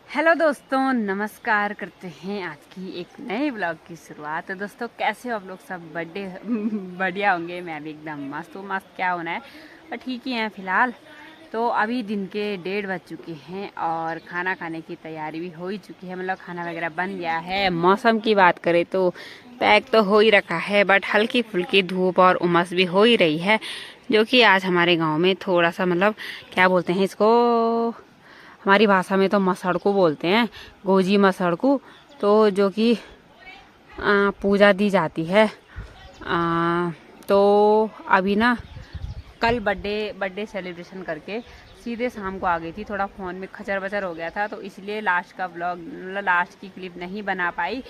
Hello दोस्तों, नमस्कार करते हैं आज की एक नए ब्लॉग की शुरुआत। तो दोस्तों, कैसे हो आप लोग? सब बर्थडे बढ़िया होंगे। मैं भी एकदम मस्त हूँ। मस्त क्या होना है, पर ठीक ही हैं फ़िलहाल। तो अभी दिन के 1:30 बज चुके हैं और खाना खाने की तैयारी भी हो ही चुकी है। मतलब खाना वगैरह बन गया है। मौसम की बात करें तो पैक तो हो ही रखा है, बट हल्की फुल्की धूप और उमस भी हो ही रही है, जो कि आज हमारे गाँव में थोड़ा सा मतलब क्या बोलते हैं इसको, हमारी भाषा में तो मसड़कू बोलते हैं, गोजी मसड़कू। तो जो कि पूजा दी जाती है। तो अभी ना कल बर्थडे सेलिब्रेशन करके सीधे शाम को आ गई थी। थोड़ा फ़ोन में खचर बचर हो गया था, तो इसलिए लास्ट का ब्लॉग मतलब लास्ट की क्लिप नहीं बना पाई।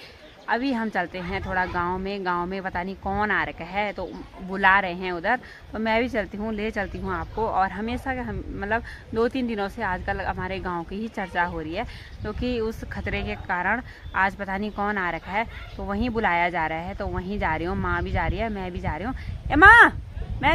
अभी हम चलते हैं थोड़ा गांव में पता नहीं कौन आ रखा है, तो बुला रहे हैं उधर। तो मैं भी चलती हूँ, ले चलती हूँ आपको। और हमेशा हम मतलब 2-3 दिनों से आजकल हमारे गांव की ही चर्चा हो रही है, क्योंकि उस खतरे के कारण आज पता नहीं कौन आ रखा है, तो वहीं बुलाया जा रहा है। तो वहीं जा रही हूँ, माँ भी जा रही है, मैं भी जा रही हूँ। ए माँ, मैं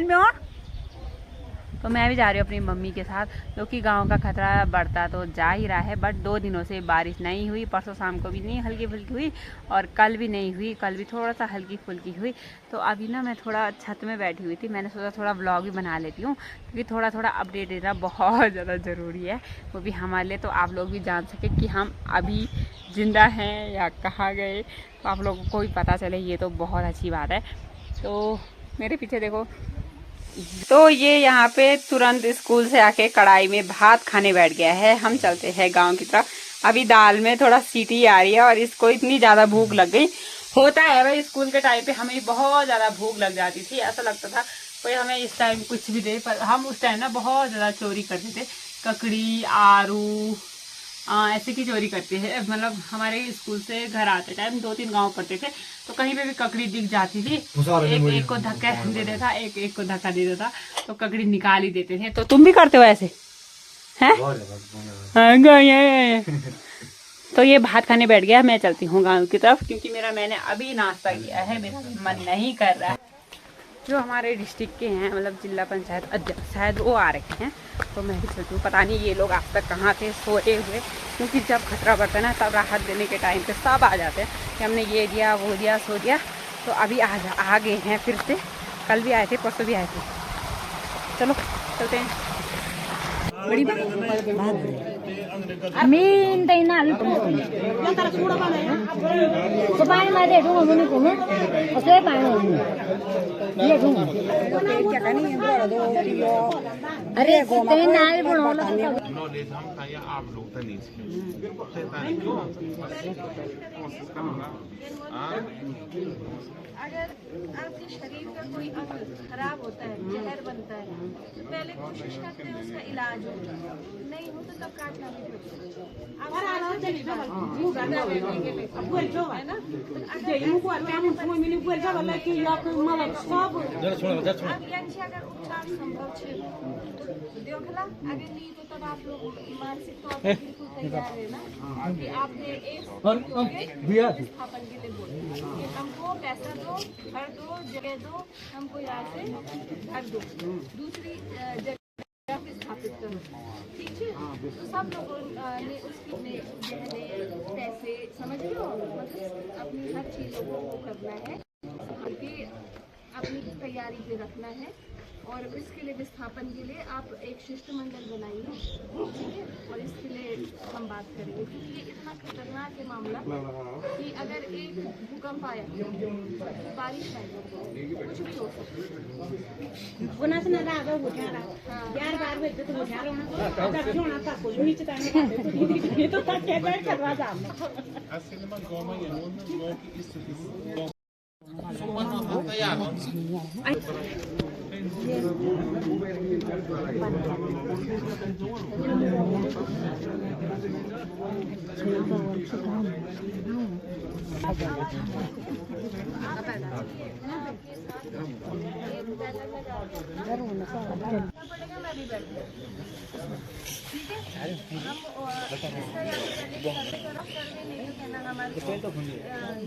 तो मैं भी जा रही हूँ अपनी मम्मी के साथ, क्योंकि गांव का खतरा बढ़ता तो जा ही रहा है। बट 2 दिनों से बारिश नहीं हुई। परसों शाम को भी नहीं, हल्की फुल्की हुई, और कल भी नहीं हुई। कल भी थोड़ा सा हल्की फुल्की हुई। तो अभी ना मैं थोड़ा छत में बैठी हुई थी। मैंने सोचा थोड़ा ब्लॉग भी बना लेती हूँ, क्योंकि थोड़ा थोड़ा अपडेट देना बहुत ज़्यादा ज़रूरी है, वो भी हमारे लिए। तो आप लोग भी जान सके कि हम अभी ज़िंदा हैं या कहाँ गए, तो आप लोगों को भी पता चले, ये तो बहुत अच्छी बात है। तो मेरे पीछे देखो। तो ये यहाँ पे तुरंत स्कूल से आके कढ़ाई में भात खाने बैठ गया है। हम चलते हैं गांव की तरफ। अभी दाल में थोड़ा सीटी आ रही है और इसको इतनी ज्यादा भूख लग गई। होता है भाई, स्कूल के टाइम पे हमें बहुत ज्यादा भूख लग जाती थी। ऐसा लगता था कोई हमें इस टाइम कुछ भी दे, पर हम उस टाइम ना बहुत ज्यादा चोरी करते थे। ककड़ी, आरू, ऐसे की चोरी करते हैं। मतलब हमारे स्कूल से घर आते टाइम 2-3 गांव पड़ते थे, तो कहीं पे भी ककड़ी दिख जाती थी, एक को धक्का दे देता, एक को धक्का दे देता, तो ककड़ी निकाल ही देते थे। तो तुम भी करते हो ऐसे हैं? तो ये भात खाने बैठ गया। मैं चलती हूँ गाँव की तरफ, क्योंकि मैंने अभी नाश्ता किया है, मेरा मन नहीं कर रहा है। जो हमारे डिस्ट्रिक्ट के हैं, मतलब जिला पंचायत अध्यक्ष शायद वो आ रखे हैं, तो मैं भी सोचूँ पता नहीं ये लोग आज तक कहाँ थे सोए हुए। क्योंकि जब खतरा बढ़ता है ना, तब राहत देने के टाइम पे सब आ जाते हैं कि हमने ये दिया, वो दिया, सो दिया। तो अभी आ गए हैं फिर से। कल भी आए थे, परसों भी आए थे। चलो चलते हैं। बड़ी Amin tay na ali tumo. Yang tara sudah mana ya? Supaya mana itu ngomong ni kuno. Osai mana ini? Iya tuh. अरे tay na ali puno. अगर आपके शरीर का कोई अंग खराब होता है, जहर बनता है, तो पहले कोशिश करते हैं उसका इलाज हो। नहीं हो तो तब काटना भी पड़ता है ना। अब यांची अगर उपचार संभव छे तो देखला अगर नहीं तो तब आप लोग मानसिक तौर पर बिल्कुल तैयार है ना कि आपने एक स्थापन के लिए बोला कि हमको पैसा दो, घर दो, जगह दो, हमको यहाँ से घर दो, दूसरी जगह पे स्थापित करो। ठीक है, तो सब लोगों ने उसकी गहने पैसे समझ लो, मतलब अपनी हर चीज़ों को करना है, अपनी तैयारी पे रखना है। और इसके लिए विस्थापन के लिए आप एक शिष्टमंडल बनाइए, ठीक है। और इसके लिए हम बात करेंगे, क्योंकि ये इतना खतरनाक है मामला कि अगर एक भूकंप आया, बारिश आई, कुछ भी हो सकता है।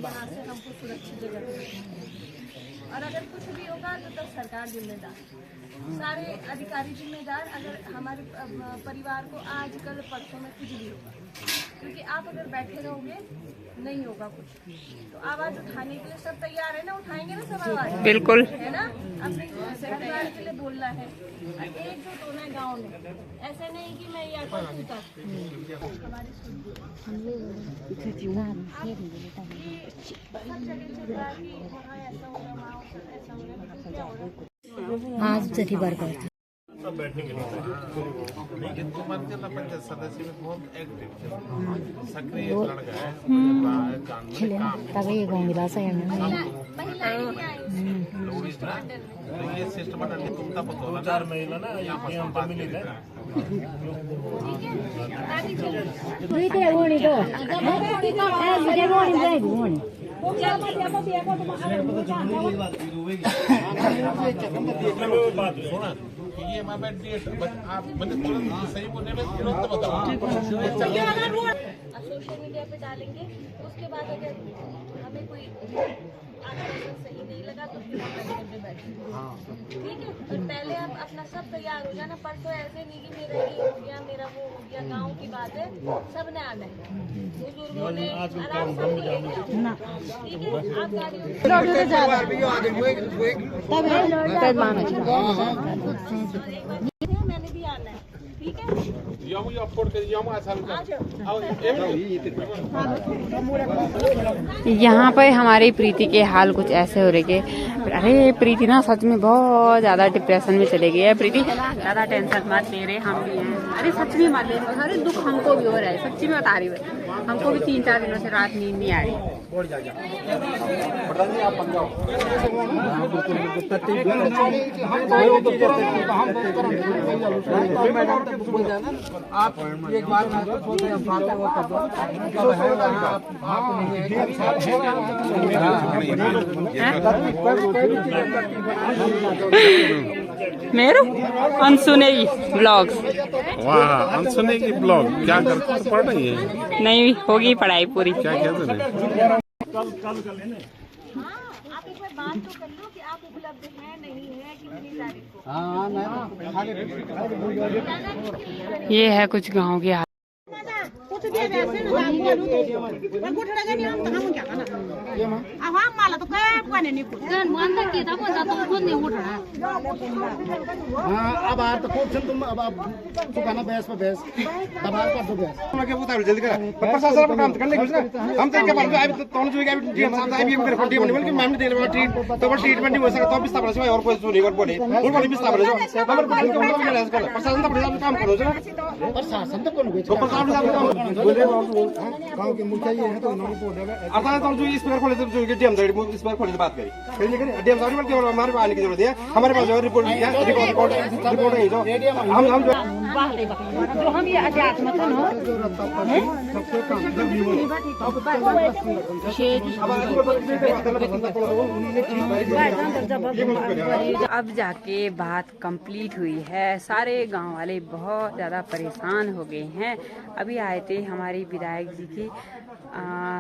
यहाँ से हमको सुरक्षित जगह, और अगर कुछ भी होगा तो तब सरकार जिम्मेदार। सारे अधिकारी जिम्मेदार। अगर हमारे परिवार को आज कल परसों में कुछ भी होगा, क्योंकि आप अगर बैठे रहोगे नहीं होगा कुछ। तो आवाज उठाने के लिए सब तैयार है ना, उठाएंगे ना सब आवाज, बिल्कुल है ना। अपने परिवार के लिए बोलना है, एकजुट होना है गाँव में। ऐसे नहीं कि मैं यहाँ पर पूछता हमारी सब जगह चल रहा है कि वहाँ ऐसा हो रहा, वहाँ ऐसा हो रहा है, क्या हो रहा है। हाँ सठी बार कर सब बैठने के लिए लेकिन तुम्हारे पंचायत सदस्य में बहुत एक्टिव सक्रिय लड़का है, काम तब ये गाँव मिला सा ये सिस्टम तुम तब 2000 महिला ना यहाँ पर मिली है। बात सुना ये आप मैंने सही बोलने में तुरंत बताओ। सोशल मीडिया पे डालेंगे, उसके बाद अगर हमें कोई आश्वासन सही नहीं लगा तो फिर हम बैठने पे बैठेंगे, ठीक है। और पहले आप अपना सब तैयार हो जाना। परसों ऐसे नहीं कि मेरा ये हो गया, मेरा वो हो गया। गाँव की बात है, सबने आना है, बुजुर्गों ने आराम से बोलेंगे, ठीक है। आप गाड़ी मैंने भी आना है, ठीक है। यहाँ पे हमारी प्रीति के हाल कुछ ऐसे हो रहे के, अरे प्रीति ना सच में बहुत ज्यादा डिप्रेशन में चले गई है। प्रीति ज्यादा टेंशन मत ले रहे, हम भी हैं। अरे सच में मत ले रहे, अरे दुख हमको भी हो रहा है, सच्ची में बता रही हूँ। हमको भी 3-4 दिनों से रात नींद नहीं आ रही। आप एक बार मेरू अनसुनेगी ब्लॉग्स। वाह अनसुनेगी ब्लॉग क्या कर पढ़ रही है? नहीं होगी पढ़ाई पूरी। क्या कहते हैं? हाँ, आप एक बार बात तो कर लो कि आप उपलब्ध हैं नहीं है कितनी तारीख को। ये है कुछ गाँव के हाल। अब आर तो खूब तुम अब सुखाना बेस पे बेस दबाव कर दो बेस हम के उतार जल्दी करा प्रशासन पर काम कर ले हम तो के बाद अब तो जो के जीएम साहब आई भी कर फटी बनी बोल के मैम ने दे ट्रीट तो वो ट्रीटमेंट हो सके तो विस्तार से और कोई सुनी और बोले और बोले विस्तार से नंबर पर के उनको भी कर प्रशासन तो बड़ा काम करो जरा प्रशासन तो कौन तो प्रशासन काम बोले गांव के मुखिया ये है तो उन्होंने बोल दिया अर्थात तो जो इस पर खोले तो जो डीएम साहब इस पर खोले बात करी डीएम साहब बोल के हमारे पास आने की जरूरत है। हमारे पास जो रिपोर्ट है रिपोर्ट है जो हम जो हम ये अध्यात्म अब जाके बात कंप्लीट हुई है। सारे गांव वाले बहुत ज़्यादा परेशान हो गए हैं। अभी आए थे हमारी विधायक जी की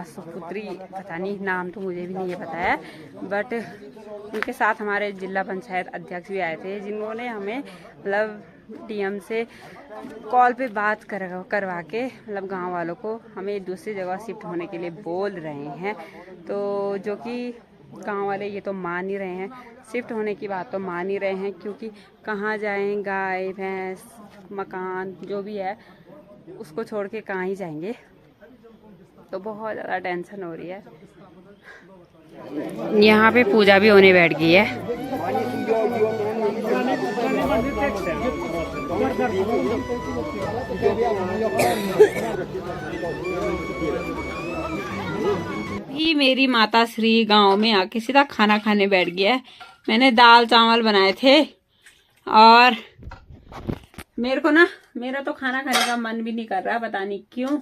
सुपुत्री, पता नहीं नाम तो मुझे भी नहीं पता है, बट उनके साथ हमारे जिला पंचायत अध्यक्ष भी आए थे, जिन्होंने हमें मतलब डीएम से कॉल पे बात करवा के मतलब गांव वालों को हमें दूसरी जगह शिफ्ट होने के लिए बोल रहे हैं। तो जो कि गांव वाले ये तो मान ही रहे हैं, शिफ्ट होने की बात तो मान ही रहे हैं, क्योंकि कहाँ जाएं, गाय भैंस मकान जो भी है उसको छोड़ के कहाँ ही जाएंगे। तो बहुत ज़्यादा टेंशन हो रही है। यहाँ पे पूजा भी होने बैठ गई है। ये मेरी माता श्री गांव में आके सीधा खाना खाने बैठ गया है। मैंने दाल चावल बनाए थे और मेरा तो खाना खाने का मन भी नहीं कर रहा, पता नहीं क्यों।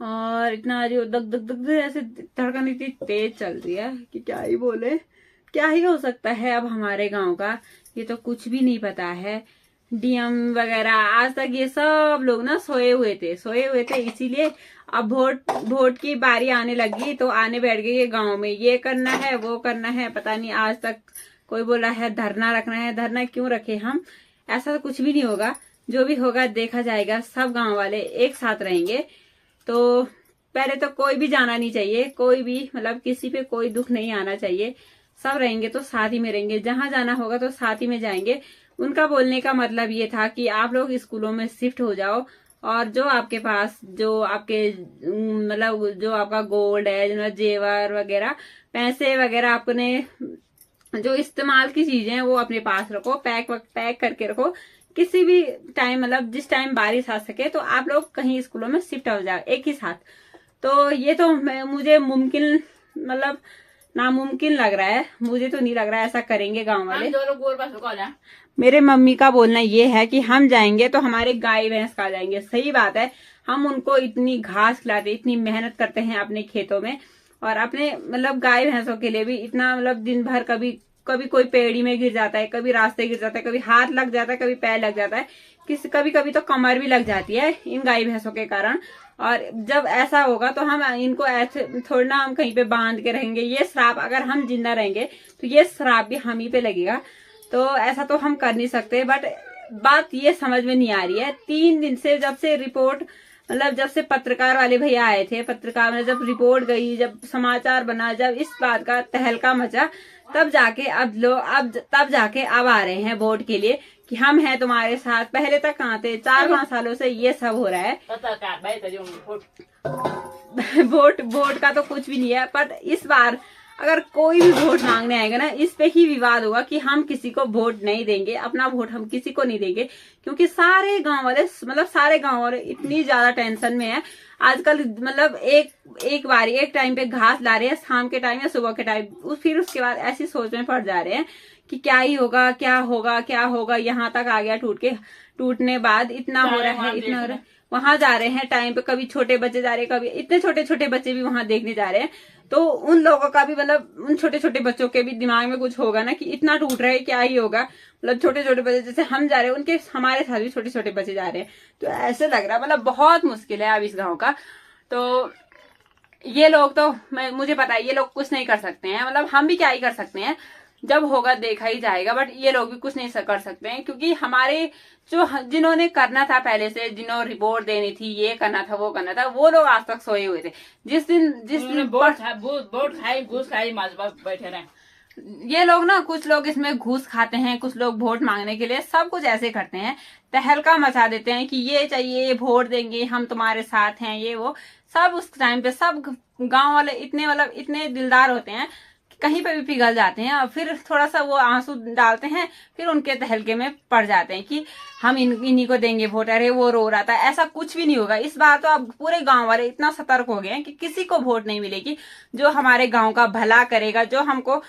और इतना जो दग दग दग ऐसे धड़कन इतनी तेज चल रही है कि क्या ही बोले, क्या ही हो सकता है अब हमारे गांव का, ये तो कुछ भी नहीं पता है। डीएम वगैरह आज तक ये सब लोग ना सोए हुए थे, इसीलिए अब वोट की बारी आने लगी तो आने बैठ गई ये गांव में, ये करना है वो करना है, पता नहीं आज तक कोई बोल रहा है धरना रखना है, धरना क्यों रखे हम, ऐसा तो कुछ भी नहीं होगा। जो भी होगा देखा जाएगा, सब गांव वाले एक साथ रहेंगे। तो पहले तो कोई भी जाना नहीं चाहिए, कोई भी मतलब किसी पे कोई दुख नहीं आना चाहिए। सब रहेंगे तो साथ ही में रहेंगे, जहां जाना होगा तो साथ ही में जाएंगे। उनका बोलने का मतलब ये था कि आप लोग स्कूलों में शिफ्ट हो जाओ, और जो आपके पास जो आपके मतलब जो आपका गोल्ड है, जो जेवर वगैरह, पैसे वगैरह, अपने जो इस्तेमाल की चीजें हैं वो अपने पास रखो, पैक करके रखो। किसी भी टाइम मतलब जिस टाइम बारिश आ सके तो आप लोग कहीं स्कूलों में शिफ्ट हो जाओ एक ही साथ। तो ये तो मुझे मुमकिन मतलब नामुमकिन लग रहा है, मुझे तो नहीं लग रहा है ऐसा करेंगे गांव वाले। मेरे मम्मी का बोलना ये है कि हम जाएंगे तो हमारे गाय भैंस खा जाएंगे। सही बात है, हम उनको इतनी घास खिलाते, इतनी मेहनत करते हैं अपने खेतों में, और अपने मतलब गाय भैंसों के लिए भी इतना मतलब दिन भर कभी कोई पेड़ी में गिर जाता है, कभी रास्ते गिर जाता है, कभी हाथ लग जाता है, कभी पैर लग जाता है, कभी कभी तो कमर भी लग जाती है इन गाय भैंसों के कारण। और जब ऐसा होगा तो हम इनको ऐसे थोड़ी ना हम कहीं पे बांध के रहेंगे। ये श्राप, अगर हम जिंदा रहेंगे तो ये श्राप भी हम ही पे लगेगा। तो ऐसा तो हम कर नहीं सकते। बट बात ये समझ में नहीं आ रही है, 3 दिन से जब से रिपोर्ट मतलब जब से पत्रकार वाले भैया आए थे, पत्रकार में जब रिपोर्ट गई, जब समाचार बना, जब इस बात का तहलका मचा, तब जाके तब जाके अब आ रहे हैं वोट के लिए कि हम हैं तुम्हारे साथ। पहले तक कहाँ थे? 4-5 सालों से ये सब हो रहा है। वोट का तो कुछ भी नहीं है। बट इस बार अगर कोई भी वोट मांगने आएगा ना, इस पे ही विवाद होगा कि हम किसी को वोट नहीं देंगे, अपना वोट हम किसी को नहीं देंगे। क्योंकि सारे गांव वाले इतनी ज्यादा टेंशन में है आजकल। मतलब एक टाइम पे घास ला रहे हैं, शाम के टाइम या सुबह के टाइम, फिर उसके बाद ऐसी सोच में पड़ जा रहे हैं कि क्या ही होगा, क्या होगा। यहाँ तक आ गया, टूटने बाद इतना हो रहा है, इतना हो रहा है। वहां जा रहे हैं टाइम पे, कभी छोटे बच्चे जा रहे हैं, कभी इतने छोटे बच्चे भी वहां देखने जा रहे हैं। तो उन लोगों का भी मतलब उन छोटे बच्चों के भी दिमाग में कुछ होगा ना कि इतना टूट रहा है, क्या ही होगा। मतलब छोटे बच्चे जैसे हम जा रहे हैं, उनके हमारे साथ भी छोटे बच्चे जा रहे हैं। तो ऐसे लग रहा है मतलब बहुत मुश्किल है अब इस गाँव का। तो ये लोग तो मुझे पता है ये लोग कुछ नहीं कर सकते हैं, मतलब हम भी क्या ही कर सकते हैं, जब होगा देखा ही जाएगा। बट ये लोग भी कुछ नहीं कर सकते हैं, क्योंकि हमारे जिन्होंने करना था पहले से, जिन्होंने रिपोर्ट देनी थी, ये करना था, वो करना था, वो लोग आज तक सोए हुए थे। जिस दिन वोट खाई, घूस खाई, बैठे रहे। ये लोग ना, कुछ लोग इसमें घूस खाते हैं, कुछ लोग वोट मांगने के लिए सब कुछ ऐसे करते हैं, तहलका मचा देते हैं कि ये चाहिए, वोट देंगे, हम तुम्हारे साथ हैं, ये वो। सब उस टाइम पे सब गांव वाले इतने दिलदार होते हैं, कहीं पे भी पिघल जाते हैं, और फिर थोड़ा सा वो आंसू डालते हैं, फिर उनके तहलके में पड़ जाते हैं कि हम इन्हीं को देंगे वोट। अरे वो रो रहा था, ऐसा कुछ भी नहीं होगा इस बार। तो अब पूरे गांव वाले इतना सतर्क हो गए हैं कि किसी को वोट नहीं मिलेगी जो हमारे गांव का भला करेगा, जो हमको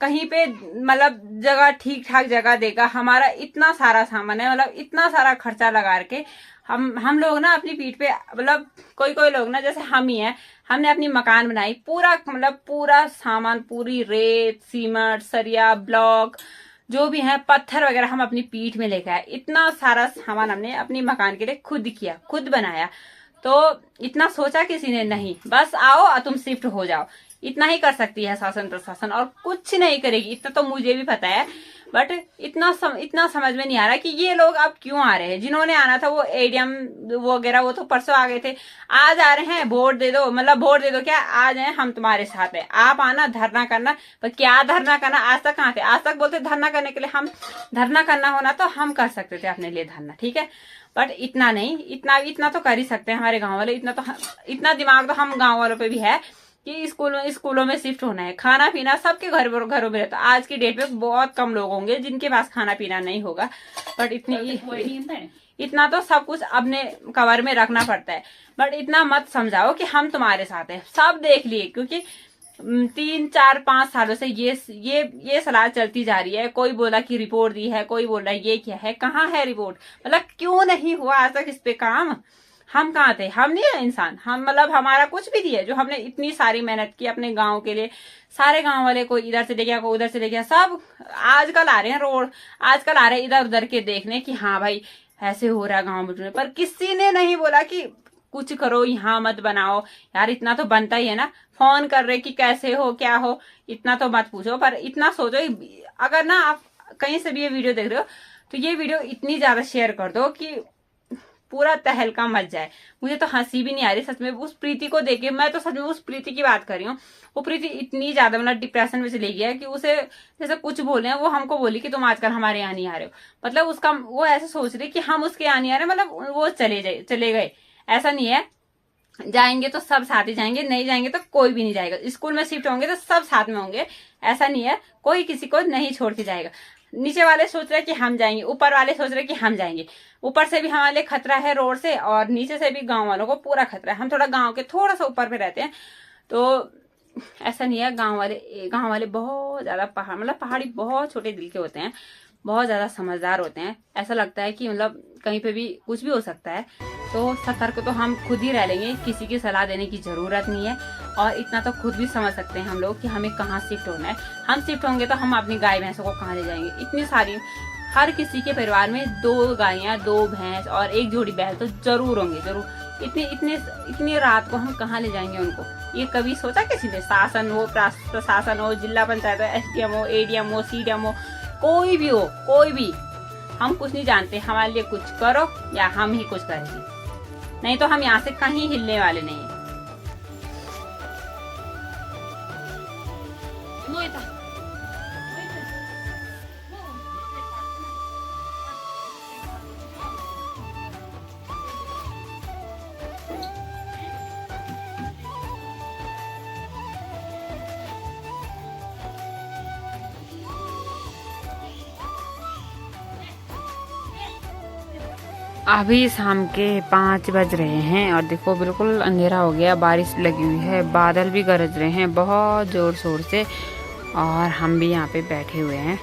कहीं पे मतलब जगह ठीक ठाक जगह देगा। हमारा इतना सारा सामान है, मतलब इतना सारा खर्चा लगा के हम लोग ना अपनी पीठ पे, मतलब कोई लोग ना जैसे हम ही हैं, हमने अपनी मकान बनाई, पूरा सामान, पूरी रेत, सीमेंट, सरिया, ब्लॉक, जो भी है, पत्थर वगैरह हम अपनी पीठ में लेके आए। इतना सारा सामान हमने अपनी मकान के लिए खुद बनाया। तो इतना सोचा किसी ने नहीं, बस आओ और तुम शिफ्ट हो जाओ। इतना ही कर सकती है शासन प्रशासन, और कुछ नहीं करेगी। इतना तो मुझे भी पता है, बट इतना समझ में नहीं आ रहा कि ये लोग अब क्यों आ रहे हैं। जिन्होंने आना था वो एडीएम वगैरह वो तो परसों आ गए थे, आज आ रहे हैं वोट दे दो, मतलब वोट दे दो क्या, आ जाए हम तुम्हारे साथ है, आप आना धरना करना। पर क्या धरना करना, आज तक कहाँ थे? आज तक बोलते धरना करने के लिए, हम धरना करना होना तो हम कर सकते थे अपने लिए धरना, ठीक है। बट इतना नहीं, इतना तो कर ही सकते हैं हमारे गाँव वाले। इतना दिमाग तो हम गाँव वालों पे भी है कि स्कूलों में शिफ्ट होना है। खाना पीना सबके घरों में रहता है। आज की डेट में बहुत कम लोग होंगे जिनके पास खाना पीना नहीं होगा, बट इतना तो सब कुछ अपने कवर में रखना पड़ता है। बट इतना मत समझाओ कि हम तुम्हारे साथ हैं। सब देख लिए, क्योंकि 3, 4, 5 सालों से ये सलाह चलती जा रही है। कोई बोला कि रिपोर्ट दी है, कोई बोल रहा है ये क्या है, कहाँ है रिपोर्ट, मतलब क्यों नहीं हुआ आज तक इस पे काम। हम कहाँ थे? हम नहीं है इंसान, हम मतलब हमारा कुछ भी नहीं है जो हमने इतनी सारी मेहनत की अपने गांव के लिए। सारे गांव वाले कोई इधर से ले गया, कोई उधर से ले गया, सब आजकल आ रहे हैं आजकल आ रहे हैं इधर उधर के देखने कि हाँ भाई ऐसे हो रहा है गाँव में। पर किसी ने नहीं बोला कि कुछ करो, यहाँ मत बनाओ यार, इतना तो बनता ही है ना। फोन कर रहे कि कैसे हो क्या हो, इतना तो मत पूछो, पर इतना सोचो अगर ना आप कहीं से भी ये वीडियो देख रहे हो तो ये वीडियो इतनी ज्यादा शेयर कर दो कि पूरा तहलका मच जाए। मुझे तो हंसी भी नहीं आ रही सच में उस प्रीति को देख के। मैं तो सच में उस प्रीति की बात कर रही हूँ। वो प्रीति इतनी ज्यादा मतलब डिप्रेशन में चली गई है कि उसे जैसे कुछ बोले हैं, वो हमको बोली कि तुम आजकल हमारे यहाँ नहीं आ रहे हो, मतलब उसका वो ऐसे सोच रही कि हम उसके यहाँ नहीं आ रहे, मतलब वो चले गए। ऐसा नहीं है, जाएंगे तो सब साथ ही जाएंगे, नहीं जाएंगे तो कोई भी नहीं जाएगा। स्कूल में शिफ्ट होंगे तो सब साथ में होंगे, ऐसा नहीं है, कोई किसी को नहीं छोड़ के जाएगा। नीचे वाले सोच रहे कि हम जाएंगे, ऊपर वाले सोच रहे कि हम जाएंगे। ऊपर से भी हमारे खतरा है रोड से, और नीचे से भी गांव वालों को पूरा खतरा है। हम थोड़ा गांव के थोड़ा सा ऊपर पे रहते हैं, तो ऐसा नहीं है। गांव वाले बहुत ज्यादा मतलब पहाड़ी बहुत छोटे दिल के होते हैं, बहुत ज्यादा समझदार होते हैं। ऐसा लगता है कि मतलब कहीं पे भी कुछ भी हो सकता है, तो सतर्क तो हम खुद ही रह लेंगे, किसी की सलाह देने की जरूरत नहीं है। और इतना तो खुद भी समझ सकते हैं हम लोग कि हमें कहाँ शिफ्ट होना है। हम शिफ्ट होंगे तो हम अपनी गाय भैंसों को कहाँ ले जाएंगे। इतनी सारी, हर किसी के परिवार में 2 गायें 2 भैंस और 1 जोड़ी बैल तो जरूर होंगे, जरूर। इतनी रात को हम कहाँ ले जाएंगे उनको। ये कभी सोचा किसी ने? शासन हो, प्रशासन हो, जिला पंचायत हो, SDM हो, ADM हो, CDM हो, कोई भी हो, कोई भी, हम कुछ नहीं जानते। हमारे लिए कुछ करो या हम ही कुछ करेंगे, नहीं तो हम यहाँ से कहीं हिलने वाले नहीं है। अभी शाम के 5 बज रहे हैं और देखो बिल्कुल अंधेरा हो गया, बारिश लगी हुई है, बादल भी गरज रहे हैं बहुत जोर शोर से। और हम भी यहाँ पे बैठे हुए हैं,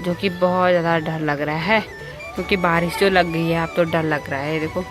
जो कि बहुत ज़्यादा डर लग रहा है, क्योंकि बारिश जो लग गई है अब तो डर लग रहा है। देखो